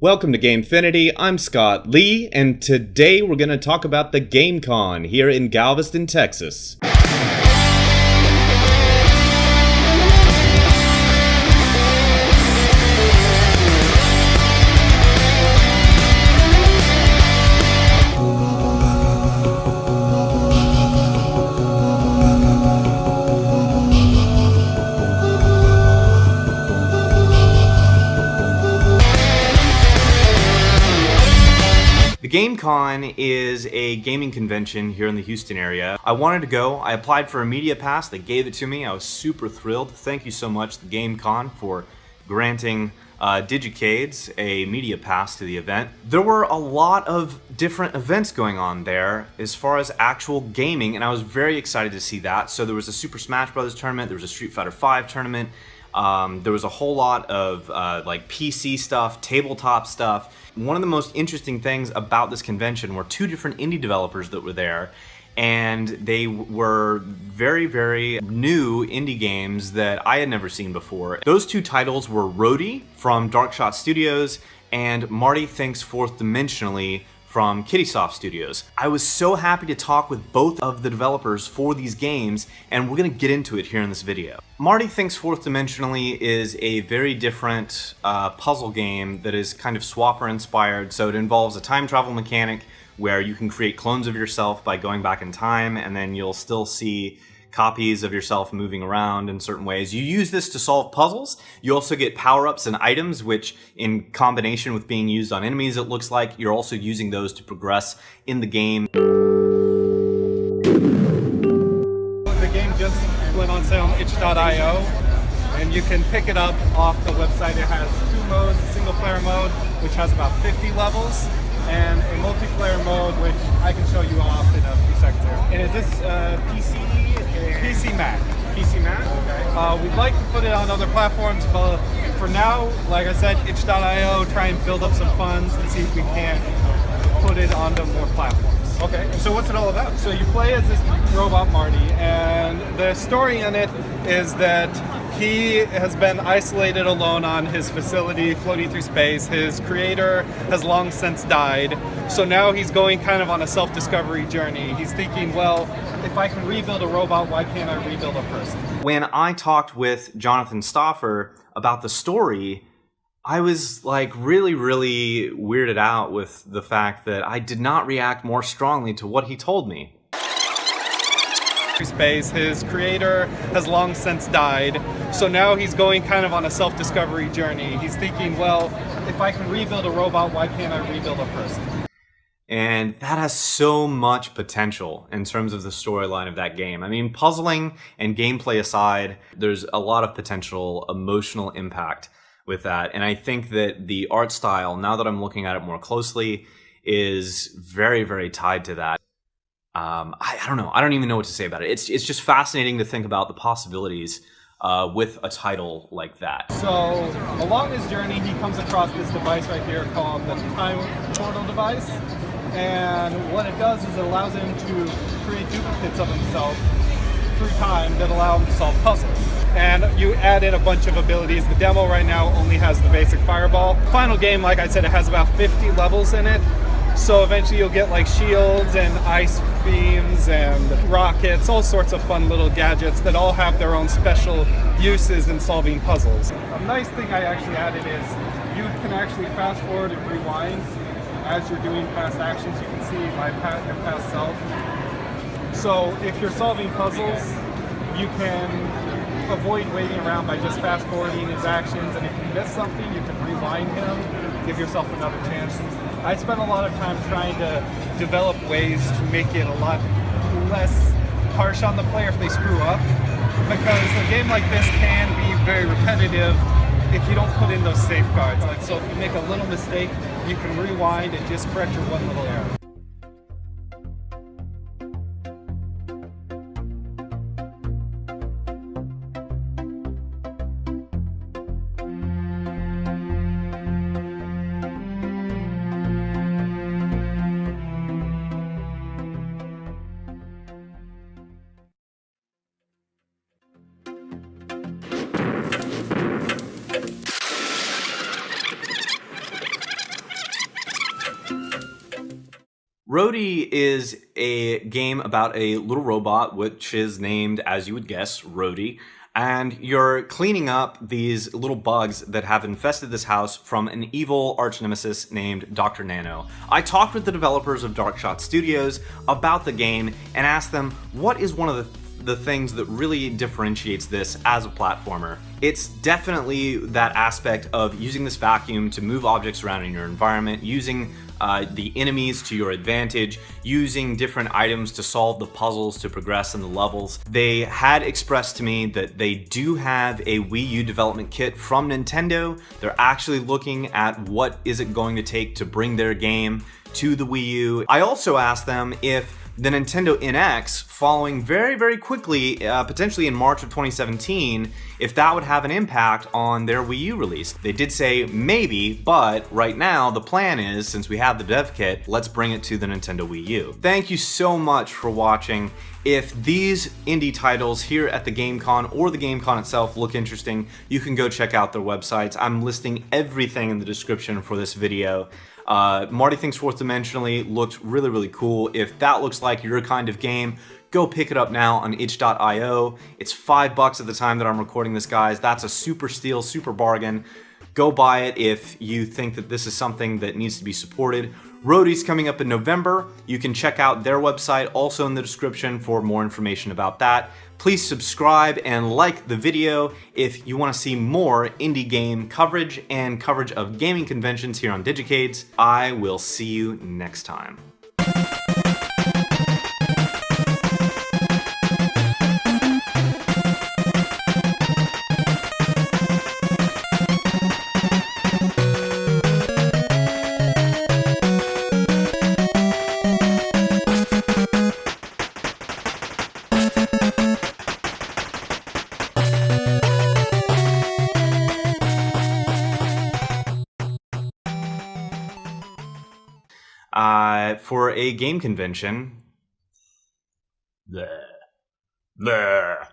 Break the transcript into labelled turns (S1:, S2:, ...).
S1: Welcome to gameFINITY, I'm Scott Lee, and today we're going to talk about the GameCon here in Galveston, Texas. The GameCon is a gaming convention here in the Houston area. I wanted to go. I applied for a media pass. They gave it to me. I was super thrilled. Thank you so much, the GameCon, for granting Digicades a media pass to the event. There were a lot of different events going on there as far as actual gaming, and I was very excited to see that. So there was a Super Smash Bros. Tournament. There was a Street Fighter V tournament. There was a whole lot of like PC stuff, tabletop stuff. One of the most interesting things about this convention were two different indie developers that were there, and they were very, very new indie games that I had never seen before. Those two titles were ROTII from Darkshot Studios and Marty Thinks Fourth Dimensionally from Kittysoft Studios. I was so happy to talk with both of the developers for these games, and we're gonna get into it here in this video. Marty Thinks Fourth Dimensionally is a very different puzzle game that is kind of Swapper inspired. So it involves a time travel mechanic where you can create clones of yourself by going back in time, and then you'll still see copies of yourself moving around in certain ways. You use this to solve puzzles. You also get power-ups and items, which in combination with being used on enemies, it looks like you're also using those to progress in the game.
S2: The game just went on sale on itch.io, and you can pick it up off the website. It has two modes, a single player mode, which has about 50 levels, and a multiplayer mode, which I can show you off in a few seconds here. And is this PC? PC Mac. PC Mac? Okay. We'd like to put it on other platforms, but for now, like I said, itch.io, try and build up some funds and see if we can put it onto more platforms.
S3: Okay, and so what's it all about?
S2: So you play as this robot Marty, and the story in it is that he has been isolated alone on his facility, floating through space. His creator has long since died, so now he's going kind of on a self-discovery journey. He's thinking, well, if I can rebuild a robot, why can't I rebuild a person?
S1: When I talked with Jonathan Stauffer about the story, I was like really weirded out with the fact that I did not react more strongly to what he told me.
S2: Space, his creator has long since died, so now he's going kind of on a self-discovery journey. He's thinking, well, if I can rebuild a robot, why can't I rebuild a person?
S1: And that has so much potential in terms of the storyline of that game. I mean, puzzling and gameplay aside, there's a lot of potential emotional impact with that. And I think that the art style, now that I'm looking at it more closely, is very tied to that. I don't know. I don't even know what to say about it. It's just fascinating to think about the possibilities with a title like that.
S2: So along his journey, he comes across this device right here called the Time Portal device. And what it does is it allows him to create duplicates of himself through time that allow him to solve puzzles. And you add in a bunch of abilities. The demo right now only has the basic fireball. Final game, like I said, it has about 50 levels in it. So eventually you'll get like shields and ice beams and rockets, all sorts of fun little gadgets that all have their own special uses in solving puzzles. A nice thing I actually added is you can actually fast forward and rewind as you're doing past actions. You can see your past self. So if you're solving puzzles, you can avoid waiting around by just fast forwarding his actions, and if you miss something, you can rewind him, give yourself another chance. I spent a lot of time trying to develop ways to make it a lot less harsh on the player if they screw up, because a game like this can be very repetitive if you don't put in those safeguards. Like, so if you make a little mistake, you can rewind and just correct your one little error.
S1: ROTII is a game about a little robot, which is named, as you would guess, ROTII. And you're cleaning up these little bugs that have infested this house from an evil arch nemesis named Dr. Nano. I talked with the developers of Darkshot Studios about the game and asked them what is one of the things that really differentiates this as a platformer. It's definitely that aspect of using this vacuum to move objects around in your environment, using the enemies to your advantage, using different items to solve the puzzles to progress in the levels. They had expressed to me that they do have a Wii U development kit from Nintendo. They're actually looking at what is it going to take to bring their game to the Wii U. I also asked them if the Nintendo NX, following very, very quickly, potentially in March of 2017, if that would have an impact on their Wii U release. They did say maybe, but right now the plan is, since we have the dev kit, let's bring it to the Nintendo Wii U. Thank you so much for watching. If these indie titles here at the GameCon or the GameCon itself look interesting, you can go check out their websites. I'm listing everything in the description for this video. Marty Thinks Fourth Dimensionally looked really, really cool. If that looks like your kind of game, go pick it up now on itch.io. It's $5 at the time that I'm recording this, guys. That's a super steal, super bargain. Go buy it if you think that this is something that needs to be supported. ROTII's coming up in November. You can check out their website also in the description for more information about that. Please subscribe and like the video if you want to see more indie game coverage and coverage of gaming conventions here on Digicades. I will see you next time. For a game convention. Bleh. Bleh.